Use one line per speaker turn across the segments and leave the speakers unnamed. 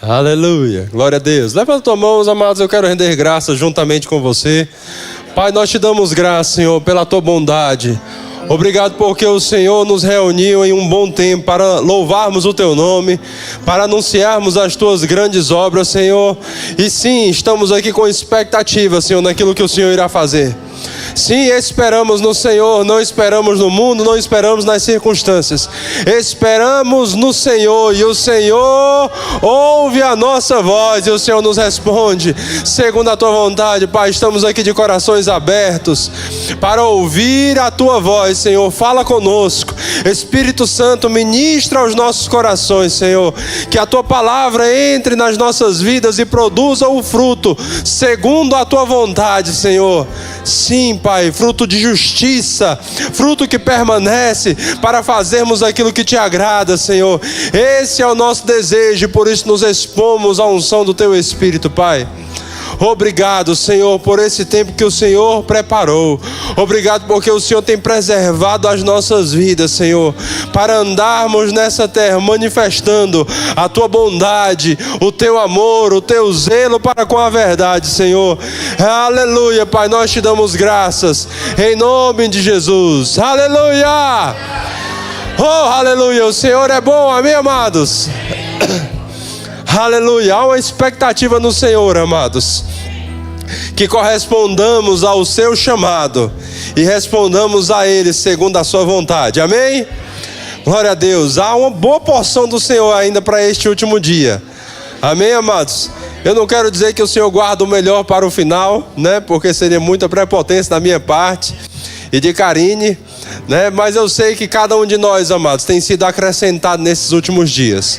Aleluia, glória a Deus. Levanta as tuas mãos, amados, eu quero render graças juntamente com você. Pai, nós te damos graça, Senhor, pela tua bondade. Obrigado porque o Senhor nos reuniu em um bom tempo para louvarmos o teu nome, para anunciarmos as tuas grandes obras, Senhor. E sim, estamos aqui com expectativa, Senhor, naquilo que o Senhor irá fazer. Sim, esperamos no Senhor, não esperamos no mundo, não esperamos nas circunstâncias. Esperamos no Senhor e o Senhor ouve a nossa voz e o Senhor nos responde segundo a tua vontade. Pai, estamos aqui de corações abertos para ouvir a tua voz, Senhor. Fala conosco. Espírito Santo, ministra aos nossos corações, Senhor. Que a tua palavra entre nas nossas vidas e produza o fruto segundo a tua vontade, Senhor. Sim, Pai, fruto de justiça, fruto que permanece para fazermos aquilo que te agrada, Senhor. Esse é o nosso desejo e por isso nos expomos à unção do teu Espírito, Pai. Obrigado, Senhor, por esse tempo que o Senhor preparou. Obrigado porque o Senhor tem preservado as nossas vidas, Senhor, para andarmos nessa terra manifestando a tua bondade, o teu amor, o teu zelo para com a verdade, Senhor. Aleluia, Pai, nós te damos graças em nome de Jesus. Aleluia! Oh, aleluia, o Senhor é bom, amém, amados? Aleluia, há uma expectativa no Senhor, amados, que correspondamos ao seu chamado e respondamos a Ele segundo a sua vontade, amém? Glória a Deus, há uma boa porção do Senhor ainda para este último dia, amém, amados? Eu não quero dizer que o Senhor guarda o melhor para o final, né? Porque seria muita prepotência da minha parte e de Karine, né? Mas eu sei que cada um de nós, amados, tem sido acrescentado nesses últimos dias.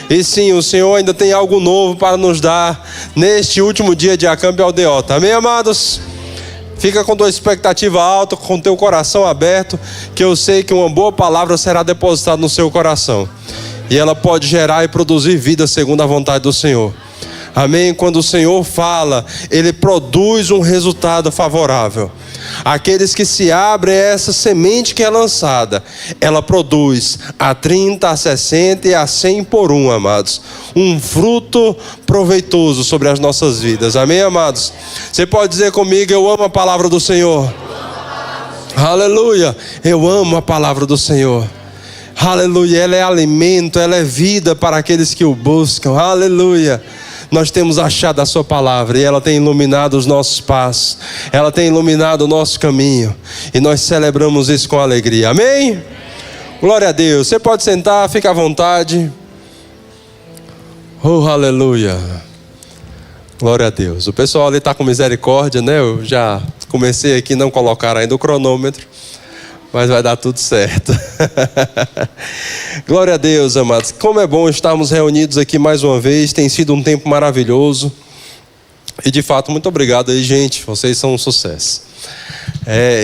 E sim, o Senhor ainda tem algo novo para nos dar neste último dia de Acampo e Aldeota. Amém, amados? Fica com tua expectativa alta, com teu coração aberto, que eu sei que uma boa palavra será depositada no seu coração. E ela pode gerar e produzir vida segundo a vontade do Senhor. Amém? Quando o Senhor fala, Ele produz um resultado favorável. Aqueles que se abrem a essa semente que é lançada, ela produz a 30, a 60 e a 100 por um, amados. Um fruto proveitoso sobre as nossas vidas. Amém, amados? Você pode dizer comigo, eu amo a palavra do Senhor. Aleluia, eu amo a palavra do Senhor. Aleluia, ela é alimento, ela é vida para aqueles que o buscam. Aleluia. Nós temos achado a sua palavra e ela tem iluminado os nossos passos, ela tem iluminado o nosso caminho e nós celebramos isso com alegria, amém? Glória a Deus, você pode sentar, fica à vontade. Oh, aleluia, glória a Deus. O pessoal ali está com misericórdia, né? Eu já comecei aqui a não colocar ainda o cronômetro, mas vai dar tudo certo. Glória a Deus, amados. Como é bom estarmos reunidos aqui mais uma vez. Tem sido um tempo maravilhoso. E de fato, muito obrigado aí, gente. Vocês são um sucesso.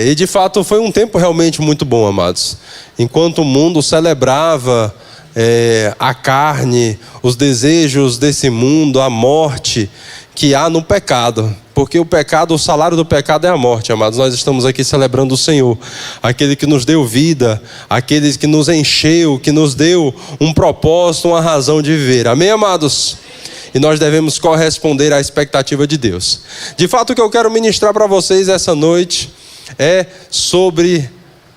E de fato foi um tempo realmente muito bom, amados. Enquanto o mundo celebrava a carne, os desejos desse mundo, a morte que há no pecado, porque o pecado, o salário do pecado é a morte, amados. Nós estamos aqui celebrando o Senhor, aquele que nos deu vida, aquele que nos encheu, que nos deu um propósito, uma razão de viver, amém, amados? E nós devemos corresponder à expectativa de Deus. De fato, o que eu quero ministrar para vocês essa noite é sobre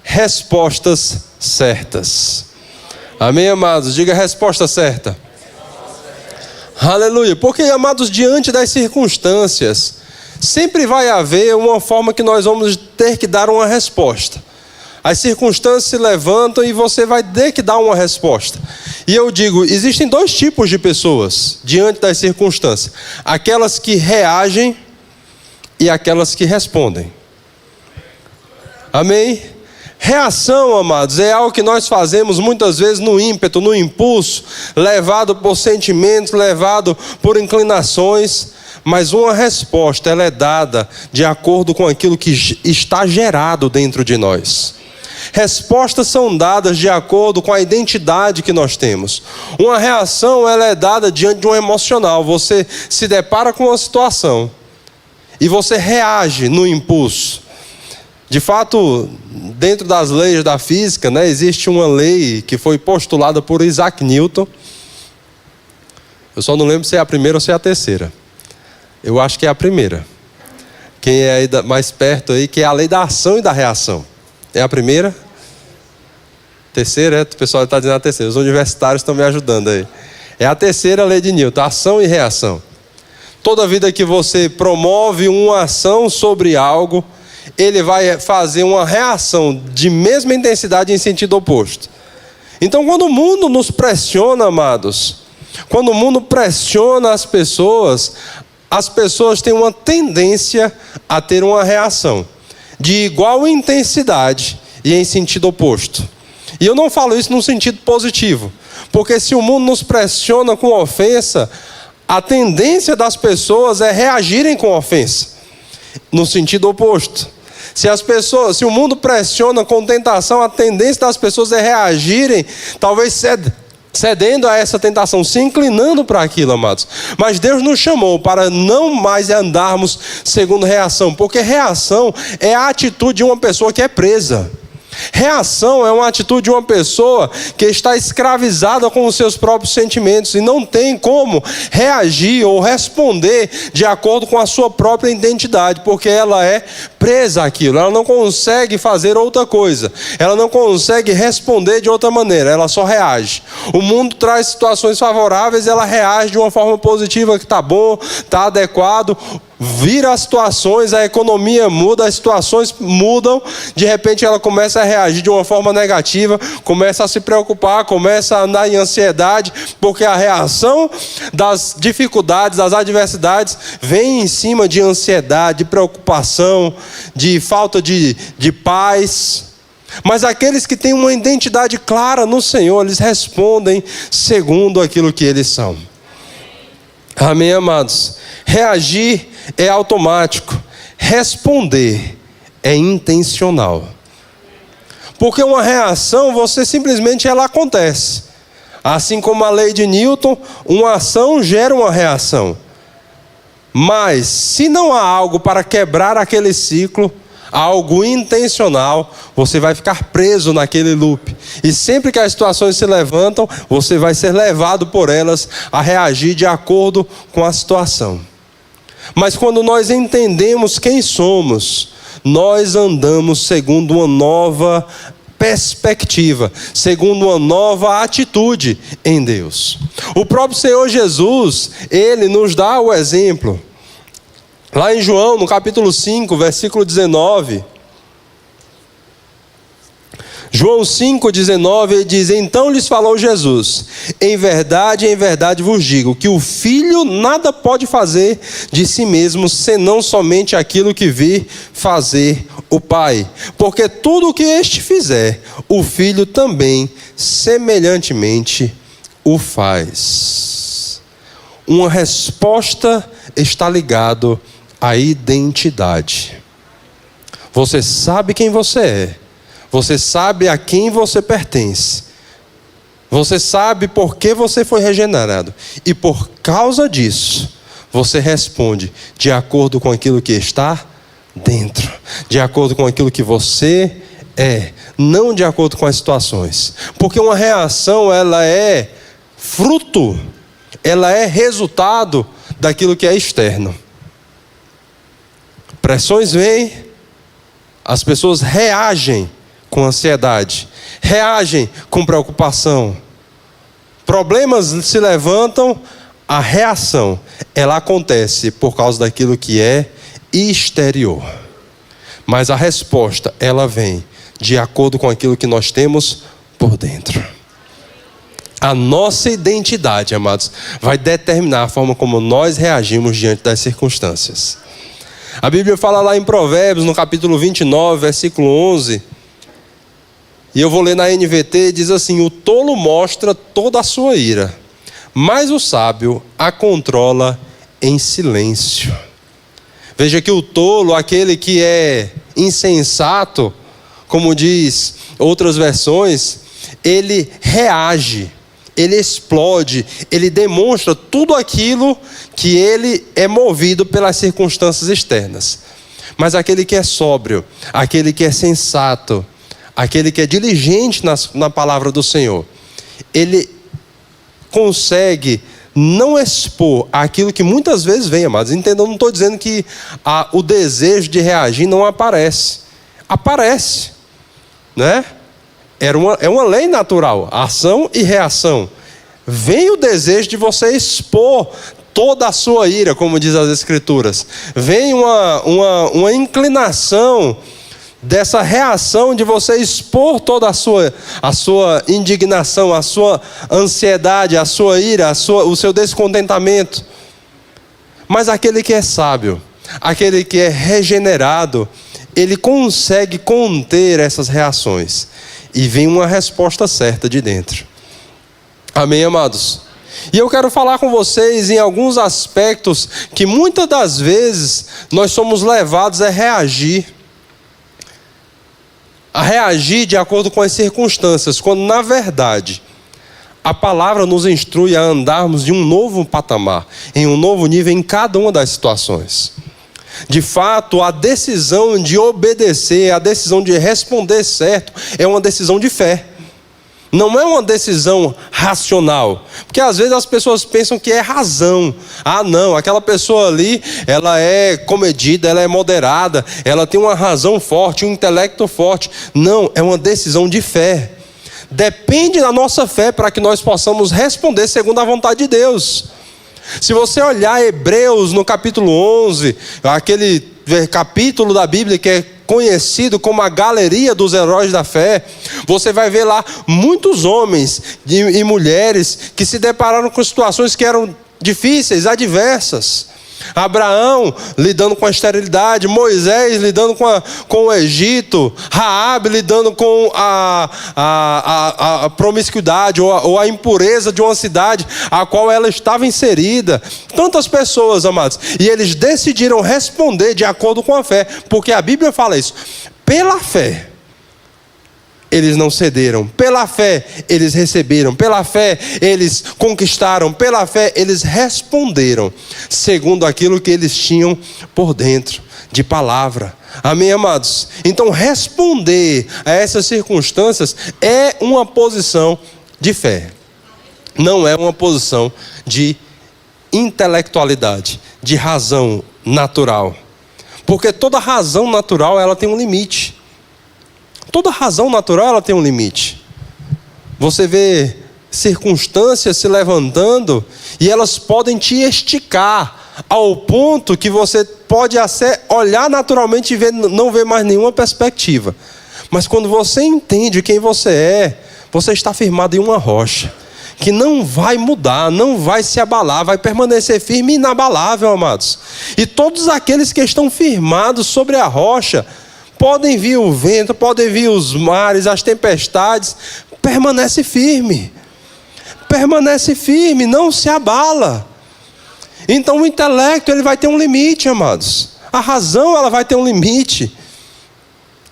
respostas certas, amém, amados? Diga resposta certa. Aleluia, porque, amados, diante das circunstâncias, sempre vai haver uma forma que nós vamos ter que dar uma resposta. As circunstâncias se levantam e você vai ter que dar uma resposta. E eu digo, existem dois tipos de pessoas diante das circunstâncias: aquelas que reagem e aquelas que respondem. Amém? Reação, amados, é algo que nós fazemos muitas vezes no ímpeto, no impulso, levado por sentimentos, levado por inclinações. Mas uma resposta, ela é dada de acordo com aquilo que está gerado dentro de nós. Respostas são dadas de acordo com a identidade que nós temos. Uma reação, ela é dada diante de um emocional. Você se depara com uma situação e você reage no impulso. De fato, dentro das leis da física, né, existe uma lei que foi postulada por Isaac Newton. Eu só não lembro se é a primeira ou se é a terceira. Eu acho que é a primeira. Quem é aí mais perto aí, que é a lei da ação e da reação. É a primeira? Terceira, o pessoal está dizendo a terceira. Os universitários estão me ajudando aí. É a terceira lei de Newton, ação e reação. Toda vida que você promove uma ação sobre algo, ele vai fazer uma reação de mesma intensidade em sentido oposto. Então, quando o mundo nos pressiona, amados, quando o mundo pressiona as pessoas têm uma tendência a ter uma reação de igual intensidade e em sentido oposto. E eu não falo isso no sentido positivo, porque se o mundo nos pressiona com ofensa, a tendência das pessoas é reagirem com ofensa, no sentido oposto. Se o mundo pressiona com tentação, a tendência das pessoas é reagirem, talvez cedendo a essa tentação, se inclinando para aquilo, amados. Mas Deus nos chamou para não mais andarmos segundo reação, porque reação é a atitude de uma pessoa que é presa. Reação é uma atitude de uma pessoa que está escravizada com os seus próprios sentimentos e não tem como reagir ou responder de acordo com a sua própria identidade, porque ela é presa àquilo, ela não consegue fazer outra coisa, ela não consegue responder de outra maneira, ela só reage. O mundo traz situações favoráveis, ela reage de uma forma positiva, que está bom, está adequado. Vira as situações, a economia muda, as situações mudam, de repente ela começa a reagir de uma forma negativa, começa a se preocupar, começa a andar em ansiedade, porque a reação das dificuldades, das adversidades, vem em cima de ansiedade, de preocupação, de falta de paz. Mas aqueles que têm uma identidade clara no Senhor, eles respondem segundo aquilo que eles são. Amém, amados? Reagir é automático, responder é intencional. Porque uma reação, você simplesmente ela acontece. Assim como a lei de Newton, uma ação gera uma reação. Mas se não há algo para quebrar aquele ciclo, algo intencional, você vai ficar preso naquele loop. E sempre que as situações se levantam, você vai ser levado por elas a reagir de acordo com a situação. Mas quando nós entendemos quem somos, nós andamos segundo uma nova perspectiva, segundo uma nova atitude em Deus. O próprio Senhor Jesus, Ele nos dá o exemplo. Lá em João, no capítulo 5, versículo 19. João 5,19, ele diz: então lhes falou Jesus: em verdade vos digo, que o Filho nada pode fazer de si mesmo, senão somente aquilo que vir fazer o Pai. Porque tudo o que este fizer, o Filho também semelhantemente o faz. Uma resposta está ligada à identidade. Você sabe quem você é. Você sabe a quem você pertence. Você sabe por que você foi regenerado. E por causa disso, você responde de acordo com aquilo que está dentro. De acordo com aquilo que você é. Não de acordo com as situações. Porque uma reação, ela é fruto, ela é resultado daquilo que é externo. Pressões vêm, as pessoas reagem com ansiedade, reagem com preocupação. Problemas se levantam, a reação, ela acontece por causa daquilo que é exterior. Mas a resposta, ela vem de acordo com aquilo que nós temos por dentro. A nossa identidade, amados, vai determinar a forma como nós reagimos diante das circunstâncias. A Bíblia fala lá em Provérbios, no capítulo 29, versículo 11... e eu vou ler na NVT, diz assim: o tolo mostra toda a sua ira, mas o sábio a controla em silêncio. Veja que o tolo, aquele que é insensato, como diz outras versões, ele reage, ele explode, ele demonstra tudo aquilo que ele é movido pelas circunstâncias externas. Mas aquele que é sóbrio, aquele que é sensato, aquele que é diligente na palavra do Senhor, ele consegue não expor aquilo que muitas vezes vem, amados. Entendam, não estou dizendo que o desejo de reagir não aparece. Aparece, né? É uma lei natural, ação e reação. Vem o desejo de você expor toda a sua ira, como diz as Escrituras. Vem uma inclinação dessa reação de você expor toda a sua indignação, a sua ansiedade, a sua ira, o seu descontentamento. Mas aquele que é sábio, aquele que é regenerado, ele consegue conter essas reações. E vem uma resposta certa de dentro. Amém, amados? E eu quero falar com vocês em alguns aspectos que muitas das vezes nós somos levados a reagir de acordo com as circunstâncias, quando na verdade a palavra nos instrui a andarmos em um novo patamar, em um novo nível em cada uma das situações. De fato, a decisão de obedecer, a decisão de responder certo, é uma decisão de fé. Não é uma decisão racional. Porque às vezes as pessoas pensam que é razão. Ah, não, aquela pessoa ali, ela é comedida, ela é moderada, ela tem uma razão forte, um intelecto forte. Não, é uma decisão de fé. Depende da nossa fé para que nós possamos responder segundo a vontade de Deus. Se você olhar Hebreus no capítulo 11, aquele capítulo da Bíblia que é conhecido como a galeria dos heróis da fé, você vai ver lá muitos homens e mulheres que se depararam com situações que eram difíceis, adversas. Abraão lidando com a esterilidade, Moisés lidando com o Egito, Raabe lidando com a promiscuidade ou a impureza de uma cidade a qual ela estava inserida. Tantas pessoas, amados, e eles decidiram responder de acordo com a fé, porque a Bíblia fala isso. Pela fé eles não cederam, pela fé eles receberam, pela fé eles conquistaram, pela fé eles responderam, segundo aquilo que eles tinham por dentro, de palavra. Amém, amados? Então responder a essas circunstâncias é uma posição de fé, não é uma posição de intelectualidade, de razão natural, porque toda razão natural ela tem um limite. Toda razão natural ela tem um limite. Você vê circunstâncias se levantando e elas podem te esticar ao ponto que você pode até olhar naturalmente e não ver mais nenhuma perspectiva. Mas quando você entende quem você é, você está firmado em uma rocha que não vai mudar, não vai se abalar, vai permanecer firme e inabalável, amados. E todos aqueles que estão firmados sobre a rocha, podem vir o vento, podem vir os mares, as tempestades, permanece firme, não se abala. Então o intelecto ele vai ter um limite, amados. A razão ela vai ter um limite.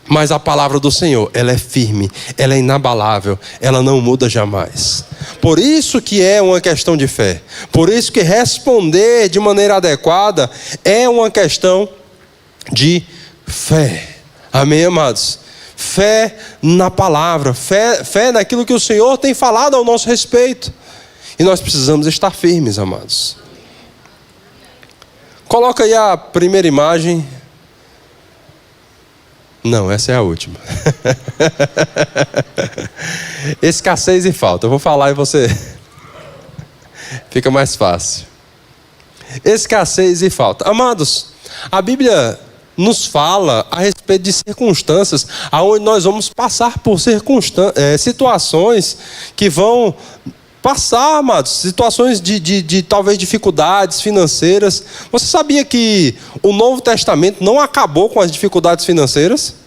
Mas a palavra do Senhor, ela é firme, ela é inabalável, ela não muda jamais. Por isso que é uma questão de fé. Por isso que responder de maneira adequada é uma questão de fé. Amém, amados? Fé na palavra, fé naquilo que o Senhor tem falado ao nosso respeito. E nós precisamos estar firmes, amados. Coloca aí a primeira imagem. Não, essa é a última. Escassez e falta. Eu vou falar e você fica mais fácil. Escassez e falta. Amados, a Bíblia nos fala a respeito de circunstâncias aonde nós vamos passar por situações que vão passar, amados, situações de talvez dificuldades financeiras. Você sabia que o Novo Testamento não acabou com as dificuldades financeiras?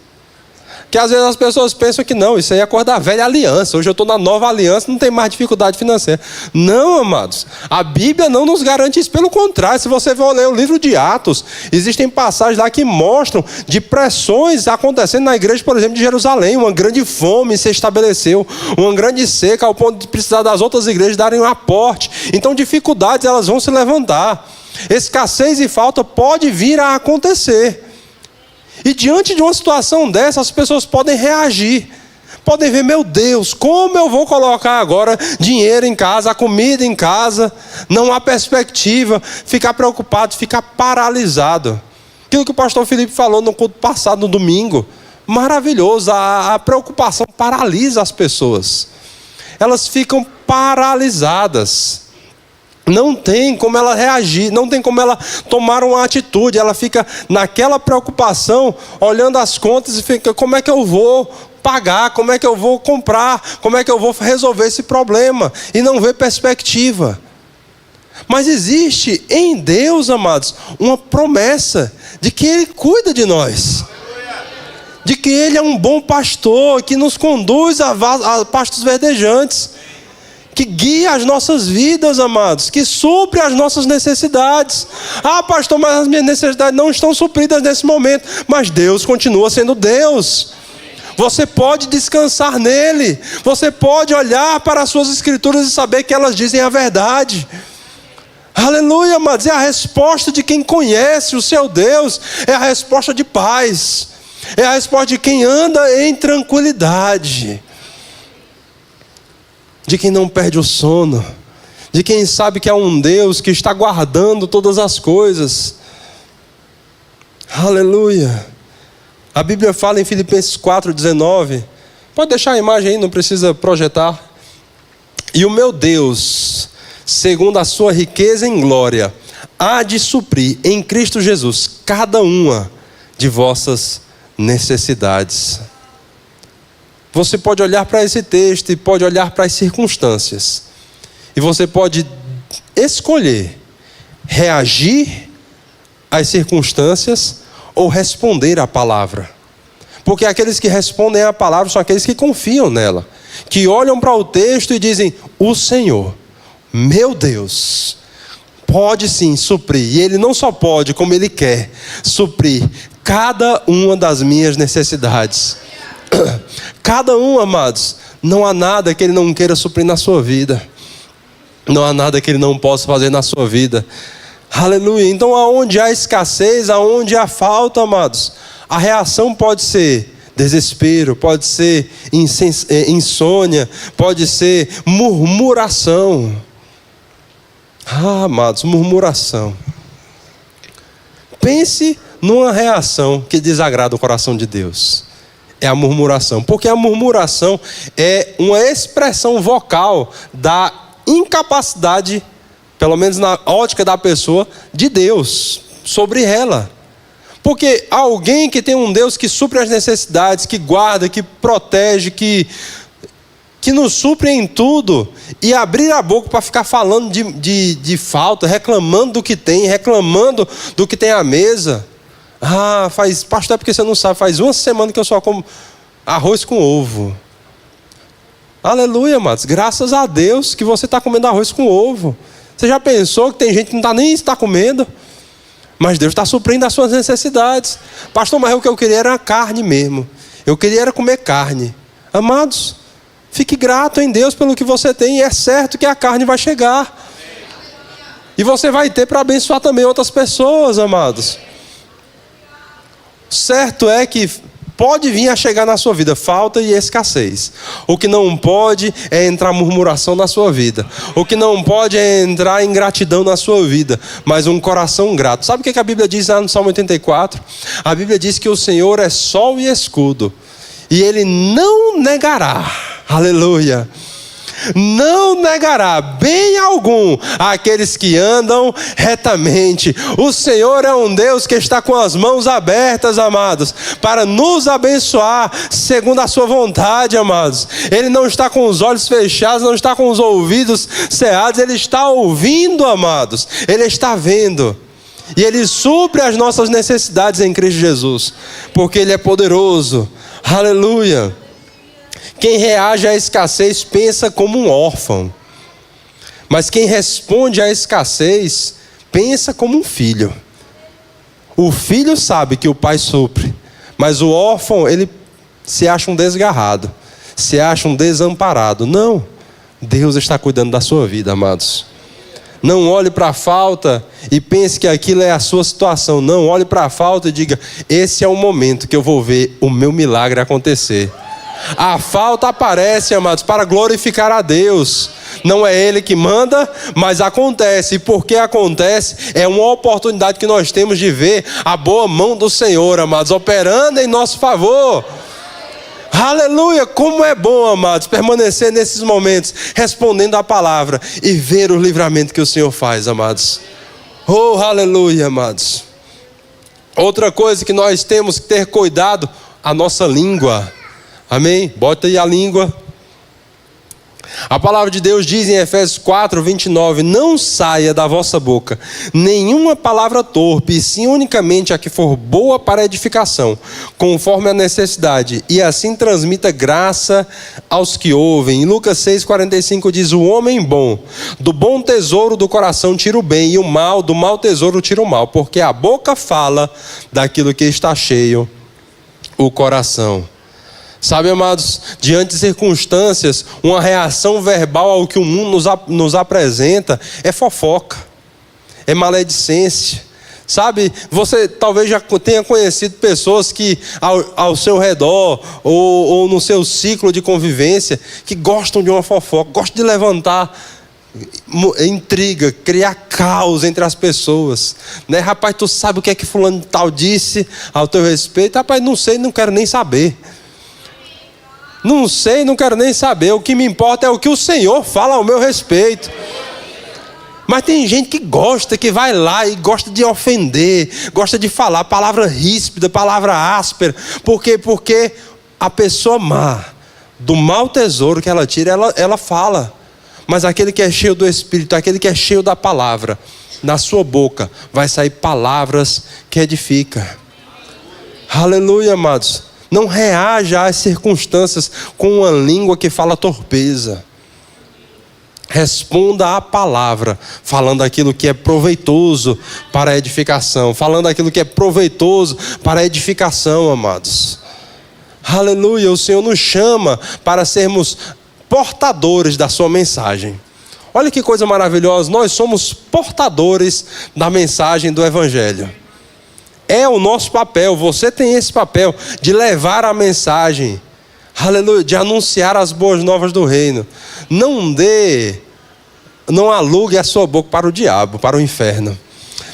Que às vezes as pessoas pensam que não, isso aí é coisa da velha aliança. Hoje eu estou na nova aliança, não tem mais dificuldade financeira. Não, amados, a Bíblia não nos garante isso. Pelo contrário, se você for ler o livro de Atos, existem passagens lá que mostram de pressões acontecendo na igreja, por exemplo, de Jerusalém. Uma grande fome se estabeleceu, uma grande seca ao ponto de precisar das outras igrejas darem um aporte. Então dificuldades elas vão se levantar. Escassez e falta pode vir a acontecer. E diante de uma situação dessa, as pessoas podem reagir. podem ver, meu Deus, como eu vou colocar agora dinheiro em casa, a comida em casa, não há perspectiva, ficar preocupado, ficar paralisado. Aquilo que o pastor Felipe falou no culto passado, no domingo, maravilhoso, a preocupação paralisa as pessoas. Elas ficam paralisadas. Não tem como ela reagir, não tem como ela tomar uma atitude. Ela fica naquela preocupação, olhando as contas e fica, como é que eu vou pagar? Como é que eu vou comprar? Como é que eu vou resolver esse problema? E não vê perspectiva. Mas existe em Deus, amados, uma promessa de que Ele cuida de nós. De que Ele é um bom pastor, que nos conduz a pastos verdejantes. Que guia as nossas vidas, amados, que supre as nossas necessidades. Ah, pastor, mas as minhas necessidades não estão supridas nesse momento. Mas Deus continua sendo Deus. Você pode descansar nele. Você pode olhar para as suas escrituras e saber que elas dizem a verdade. Aleluia, amados. É a resposta de quem conhece o seu Deus. É a resposta de paz. É a resposta de quem anda em tranquilidade. De quem não perde o sono, de quem sabe que há um Deus que está guardando todas as coisas. Aleluia. A Bíblia fala em Filipenses 4,19. Pode deixar a imagem aí, não precisa projetar. E o meu Deus, segundo a sua riqueza em glória, há de suprir em Cristo Jesus cada uma de vossas necessidades. Você pode olhar para esse texto e pode olhar para as circunstâncias. E você pode escolher reagir às circunstâncias ou responder à palavra. Porque aqueles que respondem à palavra são aqueles que confiam nela. Que olham para o texto e dizem, o Senhor, meu Deus, pode sim suprir. E Ele não só pode, como Ele quer suprir cada uma das minhas necessidades. Cada um, amados, não há nada que Ele não queira suprir na sua vida. Não há nada que Ele não possa fazer na sua vida. Aleluia. Então aonde há escassez, aonde há falta, amados, a reação pode ser desespero, pode ser insônia, pode ser murmuração. Ah, amados, murmuração. Pense numa reação que desagrada o coração de Deus. É a murmuração, porque a murmuração é uma expressão vocal da incapacidade, pelo menos na ótica da pessoa, de Deus sobre ela. Porque alguém que tem um Deus que supre as necessidades, que guarda, que protege, que nos supre em tudo, e abrir a boca para ficar falando de falta, reclamando do que tem, reclamando do que tem à mesa. Ah, pastor, é porque você não sabe, faz uma semana que eu só como arroz com ovo. Aleluia, amados, graças a Deus que você está comendo arroz com ovo. Você já pensou que tem gente que não está nem comendo? Mas Deus está suprindo as suas necessidades. Pastor, mas o que eu queria era carne mesmo. Eu queria era comer carne. Amados, fique grato em Deus pelo que você tem. E é certo que a carne vai chegar. E você vai ter para abençoar também outras pessoas, amados. Certo é que pode vir a chegar na sua vida falta e escassez. O que não pode é entrar murmuração na sua vida. O que não pode é entrar ingratidão na sua vida. Mas um coração grato. Sabe o que a Bíblia diz lá no Salmo 84? A Bíblia diz que o Senhor é sol e escudo. E Ele não negará. Aleluia. Não negará bem algum àqueles que andam retamente. O Senhor é um Deus que está com as mãos abertas, amados, para nos abençoar segundo a sua vontade, amados. Ele não está com os olhos fechados, não está com os ouvidos cerrados. Ele está ouvindo, amados. Ele está vendo. E Ele supre as nossas necessidades em Cristo Jesus, porque Ele é poderoso. Aleluia. Quem reage à escassez pensa como um órfão. Mas quem responde à escassez pensa como um filho. O filho sabe que o pai supre. Mas o órfão, ele se acha um desgarrado. Se acha um desamparado. Não. Deus está cuidando da sua vida, amados. Não olhe para a falta e pense que aquilo é a sua situação. Não, olhe para a falta e diga, esse é o momento que eu vou ver o meu milagre acontecer. A falta aparece, amados, para glorificar a Deus. Não é Ele que manda, mas acontece. E porque acontece, é uma oportunidade que nós temos de ver a boa mão do Senhor, amados, operando em nosso favor. Aleluia, como é bom, amados, permanecer nesses momentos, respondendo a palavra e ver o livramento que o Senhor faz, amados. Oh, aleluia, amados. Outra coisa que nós temos que ter cuidado, a nossa língua. Amém? Bota aí a língua. A palavra de Deus diz em Efésios 4:29: não saia da vossa boca nenhuma palavra torpe, e sim unicamente a que for boa para edificação, conforme a necessidade, e assim transmita graça aos que ouvem. Em Lucas 6:45 diz: o homem bom, do bom tesouro do coração tira o bem, e o mal, do mau tesouro tira o mal, porque a boca fala daquilo que está cheio o coração. Sabe, amados, diante de circunstâncias, uma reação verbal ao que o mundo nos apresenta é fofoca, é maledicência. Sabe, você talvez já tenha conhecido pessoas que ao seu redor ou no seu ciclo de convivência, que gostam de uma fofoca, gostam de levantar intriga, criar caos entre as pessoas, né? Rapaz, tu sabe o que é que fulano tal disse ao teu respeito? Rapaz, não sei, não quero nem saber. Não sei, não quero nem saber. O que me importa é o que o Senhor fala ao meu respeito. Mas tem gente que gosta, que vai lá e gosta de ofender, gosta de falar palavra ríspida, palavra áspera. Por quê? Porque a pessoa má, do mau tesouro que ela tira, ela fala. Mas aquele que é cheio do Espírito, aquele que é cheio da palavra, na sua boca vai sair palavras que edificam. Aleluia, amados. Não reaja às circunstâncias com uma língua que fala torpeza. Responda à palavra, falando aquilo que é proveitoso para a edificação. Falando aquilo que é proveitoso para a edificação, amados. Aleluia, o Senhor nos chama para sermos portadores da sua mensagem. Olha que coisa maravilhosa, nós somos portadores da mensagem do Evangelho. É o nosso papel, você tem esse papel de levar a mensagem, aleluia, de anunciar as boas novas do reino. Não alugue a sua boca para o diabo, para o inferno.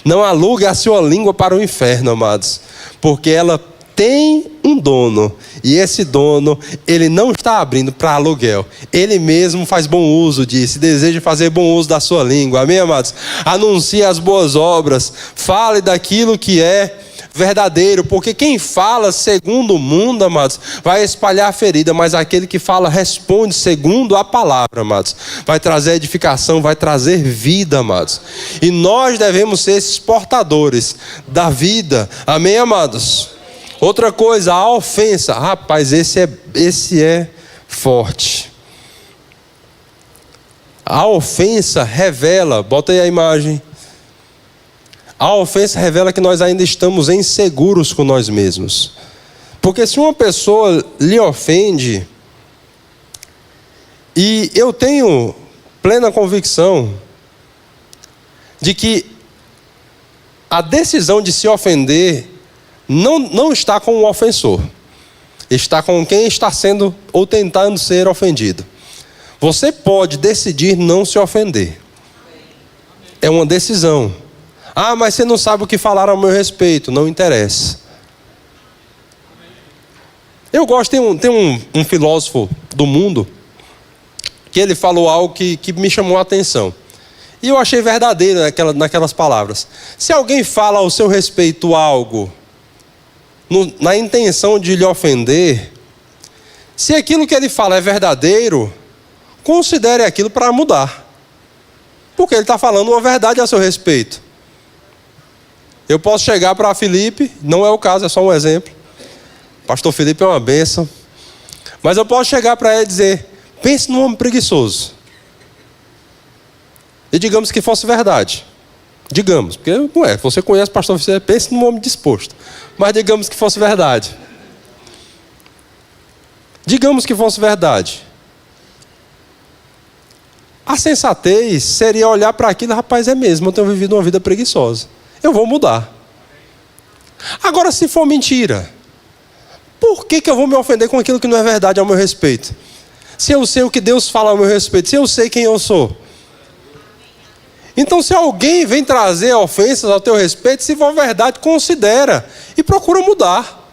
Não alugue a sua língua para o inferno, amados, porque ela tem um dono, e esse dono, ele não está abrindo para aluguel. Ele mesmo faz bom uso disso, deseja fazer bom uso da sua língua. Amém, amados? Anuncie as boas obras, fale daquilo que é verdadeiro, porque quem fala segundo o mundo, amados, vai espalhar a ferida, mas aquele que fala responde segundo a palavra, amados, vai trazer edificação, vai trazer vida, amados. E nós devemos ser esses portadores da vida. Amém, amados? Outra coisa, a ofensa. Rapaz, esse é forte. A ofensa revela, bota aí a imagem. A ofensa revela que nós ainda estamos inseguros com nós mesmos. Porque se uma pessoa lhe ofende, e eu tenho plena convicção de que a decisão de se ofender não está com o ofensor, está com quem está sendo ou tentando ser ofendido. Você pode decidir não se ofender. É uma decisão. Ah, mas você não sabe o que falar ao meu respeito. Não interessa. Eu gosto, tem um filósofo do mundo que ele falou algo que me chamou a atenção. E eu achei verdadeiro naquelas palavras. Se alguém fala ao seu respeito algo na intenção de lhe ofender, se aquilo que ele fala é verdadeiro, considere aquilo para mudar. Porque ele está falando uma verdade a seu respeito. Eu posso chegar para Felipe, não é o caso, é só um exemplo. Pastor Felipe é uma bênção. Mas eu posso chegar para ele e dizer: pense num homem preguiçoso. E digamos que fosse verdade. Digamos, porque não é. Você conhece o pastor Felipe, pense num homem disposto. Mas digamos que fosse verdade. Digamos que fosse verdade. A sensatez seria olhar para aquilo: rapaz, é mesmo, eu tenho vivido uma vida preguiçosa. Eu vou mudar. Agora, se for mentira, por que eu vou me ofender com aquilo que não é verdade ao meu respeito? Se eu sei o que Deus fala ao meu respeito, se eu sei quem eu sou. Então, se alguém vem trazer ofensas ao teu respeito, se for verdade, considera e procura mudar,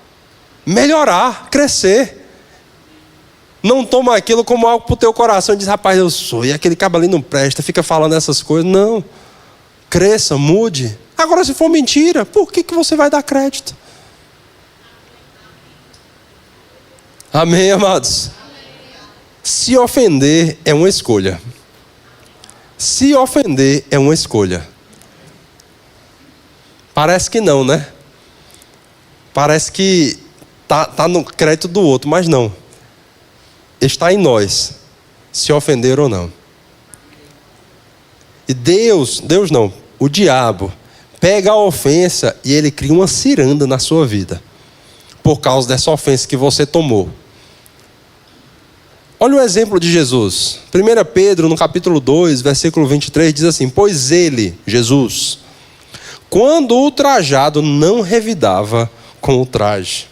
melhorar, crescer. Não toma aquilo como algo para o teu coração e diz, rapaz, eu sou, e aquele cabo ali não presta, fica falando essas coisas. Não, cresça, mude. Agora, se for mentira, por que você vai dar crédito? Amém, amados? Se ofender é uma escolha. Se ofender é uma escolha. Parece que não, né? Parece que tá no crédito do outro, mas não. Está em nós, se ofender ou não. E Deus não, o diabo, pega a ofensa e ele cria uma ciranda na sua vida. Por causa dessa ofensa que você tomou. Olha o exemplo de Jesus. 1 Pedro, no capítulo 2, versículo 23, diz assim: pois ele, Jesus, quando ultrajado, não revidava com ultraje.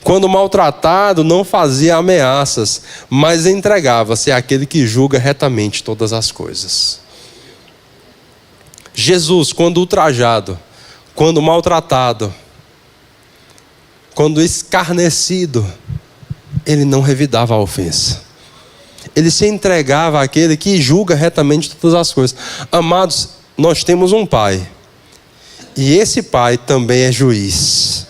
Quando maltratado, não fazia ameaças, mas entregava-se àquele que julga retamente todas as coisas. Jesus, quando ultrajado, quando maltratado, quando escarnecido, ele não revidava a ofensa. Ele se entregava àquele que julga retamente todas as coisas. Amados, nós temos um Pai. E esse Pai também é juiz.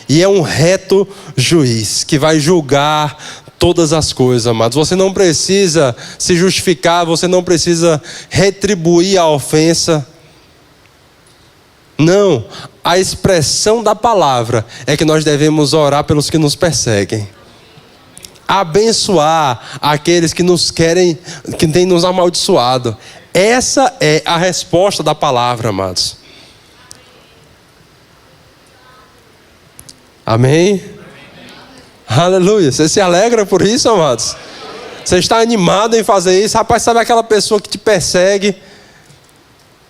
E é um reto juiz que vai julgar todas as coisas, amados. Você não precisa se justificar, você não precisa retribuir a ofensa. Não, a expressão da palavra é que nós devemos orar pelos que nos perseguem. Abençoar aqueles que nos querem, que têm nos amaldiçoado. Essa é a resposta da palavra, amados. Amém? Aleluia. Você se alegra por isso, amados? Você está animado em fazer isso? Rapaz, sabe aquela pessoa que te persegue,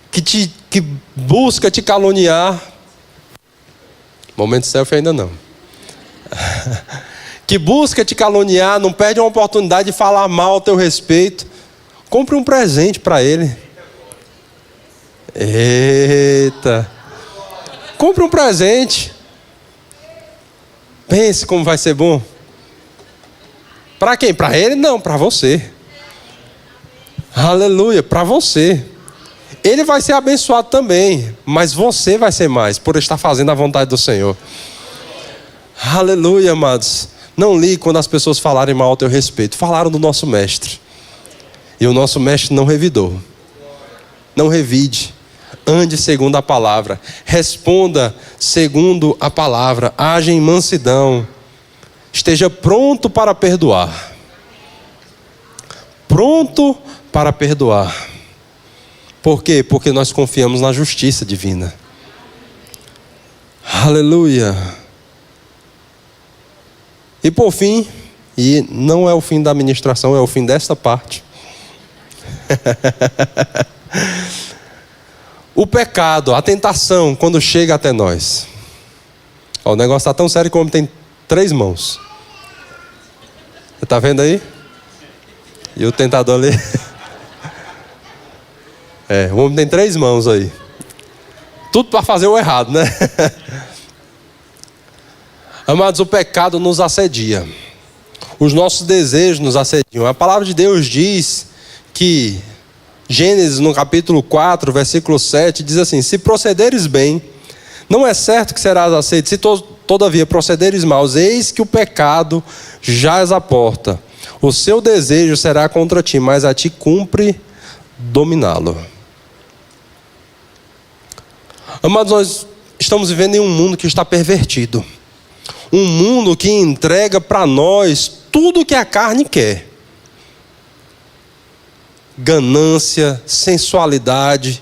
que busca te caluniar? Momento selfie ainda não. Que busca te caluniar, não perde uma oportunidade de falar mal ao teu respeito. Compre um presente para ele. Eita. Compre um presente. Pense como vai ser bom. Para quem? Para ele? Não, para você. Aleluia, para você. Ele vai ser abençoado também, mas você vai ser mais, por estar fazendo a vontade do Senhor. Aleluia, amados. Não ligue quando as pessoas falarem mal ao teu respeito. Falaram do nosso mestre. E o nosso mestre não revidou. Não revide. Ande segundo a palavra. Responda segundo a palavra. Haja em mansidão. Esteja pronto para perdoar. Pronto para perdoar. Por quê? Porque nós confiamos na justiça divina. Aleluia. E por fim, e não é o fim da ministração, é o fim desta parte. O pecado, a tentação, quando chega até nós. Ó, o negócio está tão sério que o homem tem 3 mãos. Você está vendo aí? E o tentador ali. O homem tem 3 mãos aí. Tudo para fazer o errado, né? Amados, o pecado nos assedia. Os nossos desejos nos assediam. A palavra de Deus diz que, Gênesis no capítulo 4, versículo 7, diz assim: se procederes bem, não é certo que serás aceito. Se todavia procederes mal, eis que o pecado jaz à porta. O seu desejo será contra ti, mas a ti cumpre dominá-lo. Amados, nós estamos vivendo em um mundo que está pervertido. Um mundo que entrega para nós tudo que a carne quer. Ganância, sensualidade,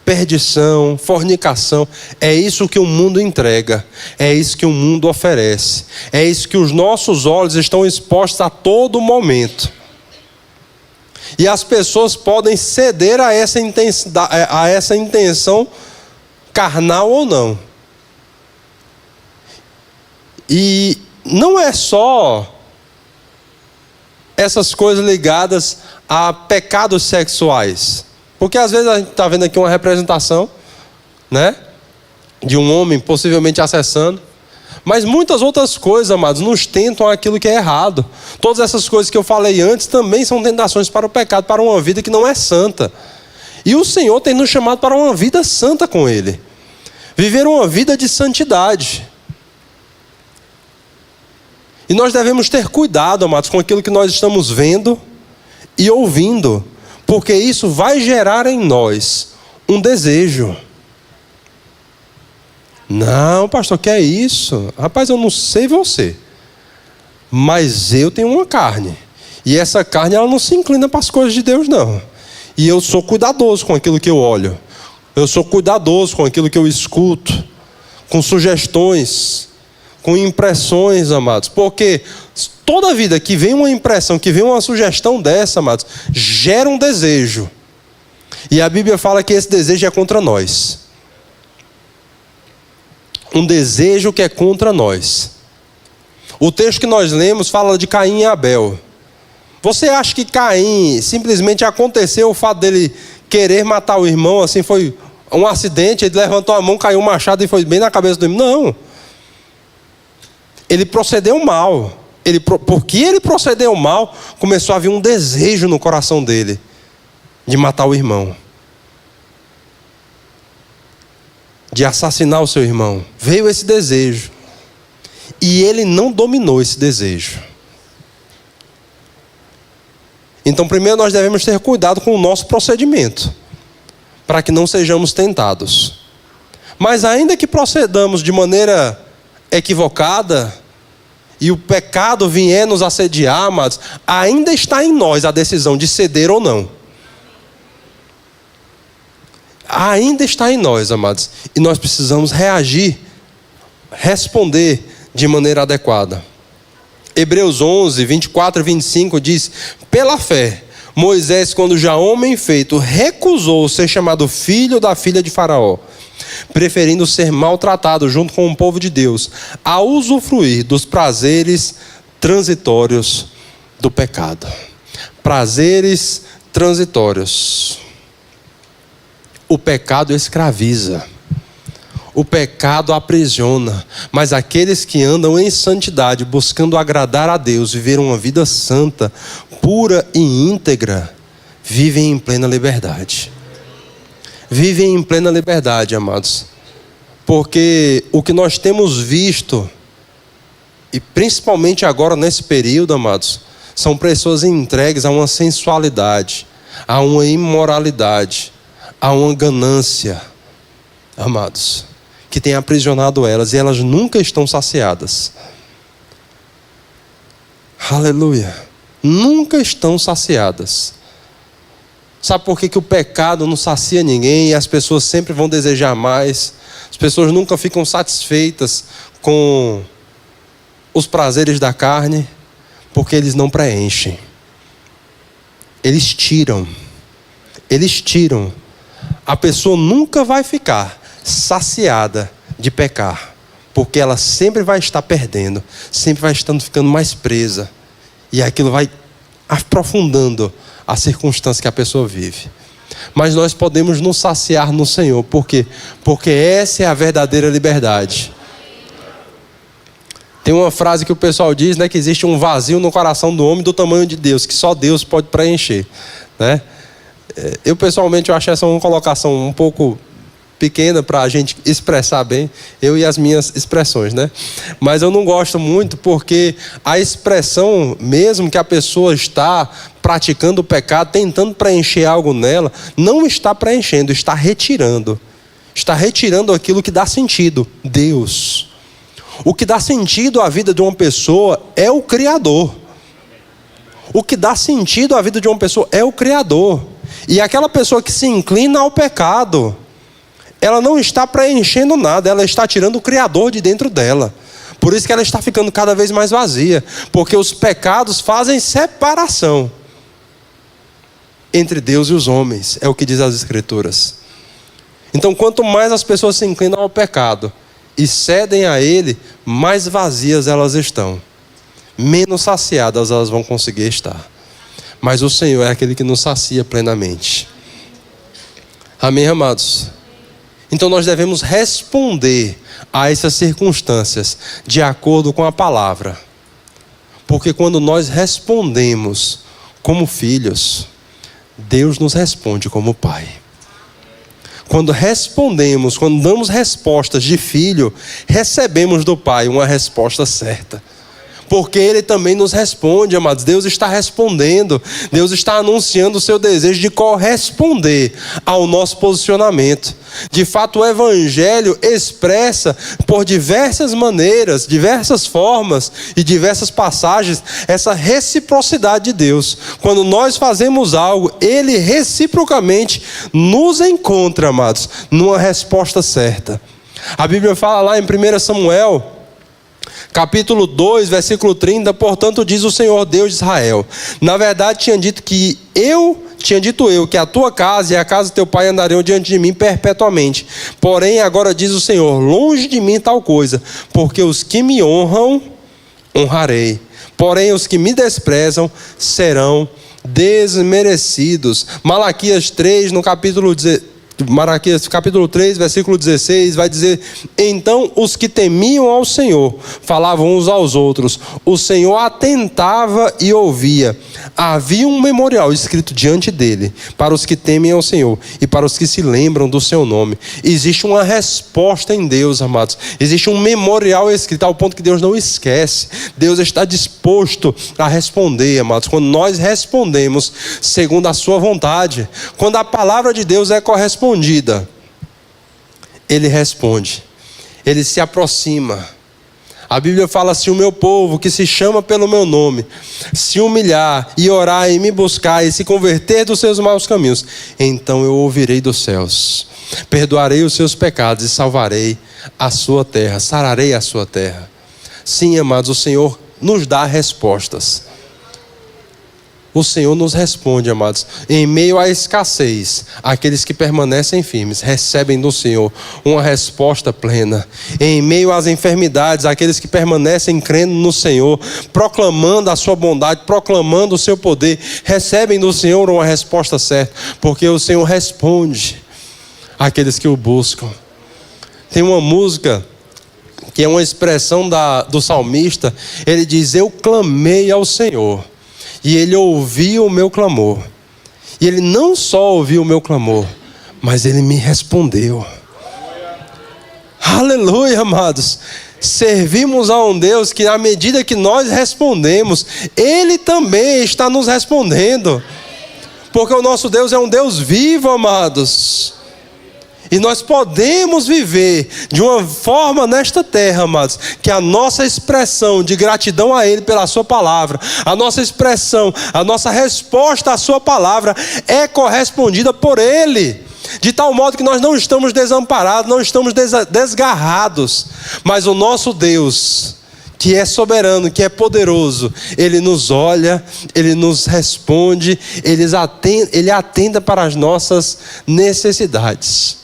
perdição, fornicação. É isso que o mundo entrega. É isso que o mundo oferece. É isso que os nossos olhos estão expostos a todo momento. E as pessoas podem ceder a essa intenção carnal ou não. E não é só essas coisas ligadas a pecados sexuais. Porque às vezes a gente está vendo aqui uma representação, né, de um homem possivelmente acessando. Mas muitas outras coisas, amados, nos tentam aquilo que é errado. Todas essas coisas que eu falei antes também são tentações para o pecado, para uma vida que não é santa. E o Senhor tem nos chamado para uma vida santa com Ele. Viver uma vida de santidade. E nós devemos ter cuidado, amados, com aquilo que nós estamos vendo e ouvindo, porque isso vai gerar em nós um desejo. Não, pastor, que é isso? Rapaz, eu não sei você, mas eu tenho uma carne, e essa carne ela não se inclina para as coisas de Deus, não. E eu sou cuidadoso com aquilo que eu olho, eu sou cuidadoso com aquilo que eu escuto, com sugestões, com impressões, amados, porque toda vida que vem uma impressão, que vem uma sugestão dessa, amados, gera um desejo. E a Bíblia fala que esse desejo é contra nós. Um desejo que é contra nós. O texto que nós lemos fala de Caim e Abel. Você acha que Caim simplesmente aconteceu o fato dele querer matar o irmão, assim, foi um acidente, ele levantou a mão, caiu o machado e foi bem na cabeça do irmão? Não. Ele procedeu mal. Porque ele procedeu mal, começou a vir um desejo no coração dele de matar o irmão, de assassinar o seu irmão. Veio esse desejo e ele não dominou esse desejo. Então primeiro nós devemos ter cuidado com o nosso procedimento, para que não sejamos tentados. Mas ainda que procedamos de maneira equivocada e o pecado vier nos assediar, amados, ainda está em nós a decisão de ceder ou não. Ainda está em nós, amados, e nós precisamos reagir, responder de maneira adequada. Hebreus 11, 24 e 25 diz: pela fé, Moisés, quando já homem feito, recusou ser chamado filho da filha de Faraó, preferindo ser maltratado junto com o povo de Deus, a usufruir dos prazeres transitórios do pecado. Prazeres transitórios. O pecado escraviza, o pecado aprisiona, mas aqueles que andam em santidade, buscando agradar a Deus, viver uma vida santa, pura e íntegra, vivem em plena liberdade. Vivem em plena liberdade, amados, porque o que nós temos visto, e principalmente agora nesse período, amados, são pessoas entregues a uma sensualidade, a uma imoralidade, a uma ganância, amados, que tem aprisionado elas, e elas nunca estão saciadas. Aleluia. Nunca estão saciadas. Sabe por que o pecado não sacia ninguém e as pessoas sempre vão desejar mais? As pessoas nunca ficam satisfeitas com os prazeres da carne, porque eles não preenchem. Eles tiram. A pessoa nunca vai ficar saciada de pecar, porque ela sempre vai estar perdendo, sempre vai estar ficando mais presa, e aquilo vai aprofundando a circunstância que a pessoa vive. Mas nós podemos nos saciar no Senhor. Por quê? Porque essa é a verdadeira liberdade. Tem uma frase que o pessoal diz, né, que existe um vazio no coração do homem do tamanho de Deus, que só Deus pode preencher, né? Eu pessoalmente acho essa uma colocação um pouco pequena para a gente expressar bem, eu e as minhas expressões, né? Mas eu não gosto muito, porque a expressão, mesmo que a pessoa está praticando o pecado, tentando preencher algo nela, não está preenchendo, está retirando. Está retirando aquilo que dá sentido, Deus. O que dá sentido à vida de uma pessoa é o Criador. O que dá sentido à vida de uma pessoa é o Criador. E aquela pessoa que se inclina ao pecado, ela não está preenchendo nada, ela está tirando o Criador de dentro dela. Por isso que ela está ficando cada vez mais vazia, porque os pecados fazem separação entre Deus e os homens, é o que diz as Escrituras. Então, quanto mais as pessoas se inclinam ao pecado, e cedem a Ele, mais vazias elas estão. Menos saciadas elas vão conseguir estar. Mas o Senhor é aquele que nos sacia plenamente. Amém, amados? Então nós devemos responder a essas circunstâncias de acordo com a palavra. Porque quando nós respondemos como filhos, Deus nos responde como Pai. Quando respondemos, quando damos respostas de filho, recebemos do Pai uma resposta certa. Porque Ele também nos responde, amados. Deus está respondendo. Deus está anunciando o seu desejo de corresponder ao nosso posicionamento. De fato, o Evangelho expressa por diversas maneiras, diversas formas e diversas passagens essa reciprocidade de Deus. Quando nós fazemos algo, Ele reciprocamente nos encontra, amados, numa resposta certa. A Bíblia fala lá em 1 Samuel, capítulo 2, versículo 30, portanto diz o Senhor Deus de Israel, na verdade tinha dito eu que a tua casa e a casa do teu pai andariam diante de mim perpetuamente. Porém agora diz o Senhor, longe de mim tal coisa, porque os que me honram, honrarei. Porém os que me desprezam serão desmerecidos. Malaquias 3, no capítulo 3, versículo 16, vai dizer, então os que temiam ao Senhor falavam uns aos outros, o Senhor atentava e ouvia. Havia um memorial escrito diante dele, para os que temem ao Senhor e para os que se lembram do seu nome. Existe uma resposta em Deus, amados. Existe um memorial escrito ao ponto que Deus não esquece. Deus está disposto a responder, amados, quando nós respondemos segundo a sua vontade. Quando a palavra de Deus é correspondida, Ele responde, Ele se aproxima. A Bíblia fala assim, o meu povo que se chama pelo meu nome, se humilhar e orar e me buscar e se converter dos seus maus caminhos, então eu ouvirei dos céus, perdoarei os seus pecados e salvarei a sua terra, sararei a sua terra. Sim, amados, o Senhor nos dá respostas. O Senhor nos responde, amados. Em meio à escassez, aqueles que permanecem firmes recebem do Senhor uma resposta plena. Em meio às enfermidades, aqueles que permanecem crendo no Senhor, proclamando a sua bondade, proclamando o seu poder, recebem do Senhor uma resposta certa, porque o Senhor responde àqueles que o buscam. Tem uma música que é uma expressão do salmista. Ele diz, eu clamei ao Senhor e Ele ouviu o meu clamor. E Ele não só ouviu o meu clamor, mas Ele me respondeu. Aleluia, amados. Servimos a um Deus que, à medida que nós respondemos, Ele também está nos respondendo. Porque o nosso Deus é um Deus vivo, amados. E nós podemos viver de uma forma nesta terra, amados, que a nossa expressão de gratidão a Ele pela sua palavra, a nossa expressão, a nossa resposta à sua palavra é correspondida por Ele. De tal modo que nós não estamos desamparados, não estamos desgarrados. Mas o nosso Deus, que é soberano, que é poderoso, Ele nos olha, Ele nos responde, Ele atenta para as nossas necessidades.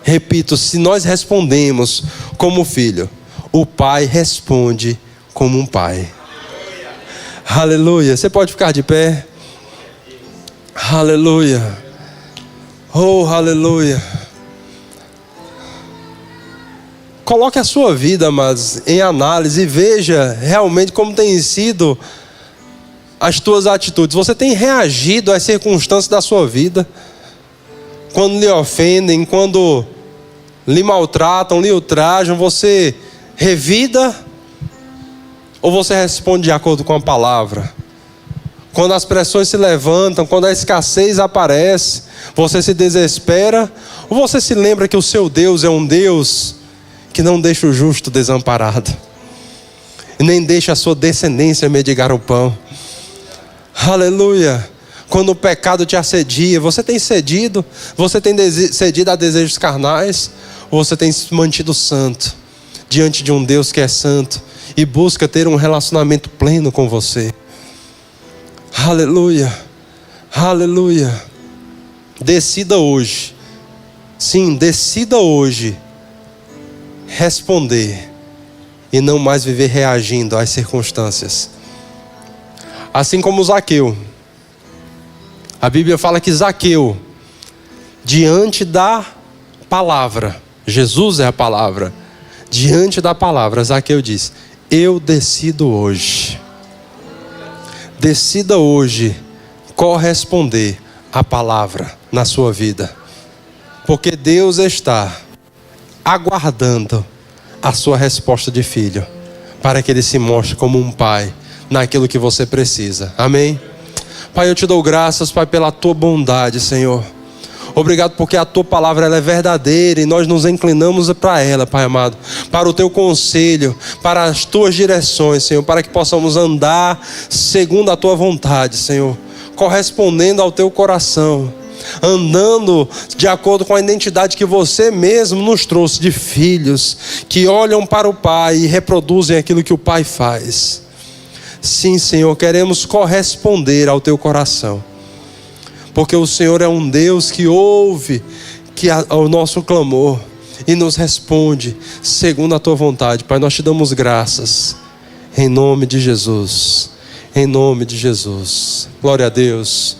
Repito, se nós respondemos como filho, o Pai responde como um pai. Aleluia. Você pode ficar de pé? Aleluia. Oh, aleluia. Coloque a sua vida, mas em análise e veja realmente como tem sido as tuas atitudes. Você tem reagido às circunstâncias da sua vida? Quando lhe ofendem, quando lhe maltratam, lhe ultrajam, você revida ou você responde de acordo com a palavra? Quando as pressões se levantam, quando a escassez aparece, você se desespera ou você se lembra que o seu Deus é um Deus que não deixa o justo desamparado e nem deixa a sua descendência mendigar o pão? Aleluia. Quando o pecado te assedia, você tem cedido? Você tem cedido a desejos carnais? Ou você tem se mantido santo diante de um Deus que é santo e busca ter um relacionamento pleno com você? Aleluia, aleluia. Decida hoje, sim, decida hoje responder e não mais viver reagindo às circunstâncias. Assim como Zaqueu. A Bíblia fala que Zaqueu, diante da palavra, Jesus é a palavra, diante da palavra, Zaqueu diz: eu decido hoje. Decida hoje corresponder à palavra na sua vida. Porque Deus está aguardando a sua resposta de filho, para que Ele se mostre como um pai naquilo que você precisa. Amém? Pai, eu te dou graças, Pai, pela tua bondade, Senhor. Obrigado porque a tua palavra ela é verdadeira e nós nos inclinamos para ela, Pai amado, para o teu conselho, para as tuas direções, Senhor, para que possamos andar segundo a tua vontade, Senhor, correspondendo ao teu coração, andando de acordo com a identidade que você mesmo nos trouxe de filhos que olham para o Pai e reproduzem aquilo que o Pai faz. Sim, Senhor, queremos corresponder ao teu coração, porque o Senhor é um Deus que ouve o nosso clamor e nos responde segundo a tua vontade. Pai, nós te damos graças em nome de Jesus, em nome de Jesus. Glória a Deus.